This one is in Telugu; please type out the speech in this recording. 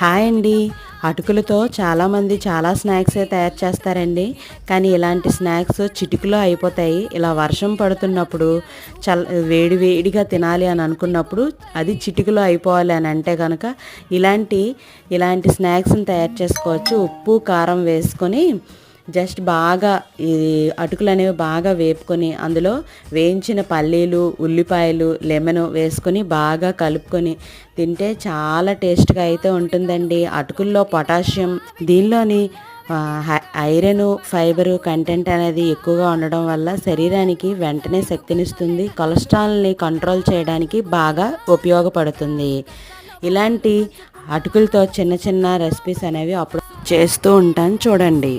హాయ్ అండి. అటుకులతో చాలామంది చాలా స్నాక్సే తయారు చేస్తారండి. కానీ ఇలాంటి స్నాక్స్ చిటికలో అయిపోతాయి. ఇలా వర్షం పడుతున్నప్పుడు వేడి వేడిగా తినాలి అని అనుకున్నప్పుడు అది చిటికలో అయిపోవాలి అని అంటే కనుక ఇలాంటి ఇలాంటి స్నాక్స్ని తయారు చేసుకోవచ్చు. ఉప్పు కారం వేసుకొని జస్ట్ బాగా ఈ అటుకులు అనేవి బాగా వేపుకొని అందులో వేయించిన పల్లీలు, ఉల్లిపాయలు, లెమన్ వేసుకొని బాగా కలుపుకొని తింటే చాలా టేస్ట్గా అయితే ఉంటుందండి. అటుకుల్లో పొటాషియం, దీనిలోని ఐరన్, ఫైబరు కంటెంట్ అనేది ఎక్కువగా ఉండడం వల్ల శరీరానికి వెంటనే శక్తినిస్తుంది. కొలెస్ట్రాల్ని కంట్రోల్ చేయడానికి బాగా ఉపయోగపడుతుంది. ఇలాంటి అటుకులతో చిన్న చిన్న రెసిపీస్ అనేవి అప్పుడు చేస్తూ ఉంటాను, చూడండి.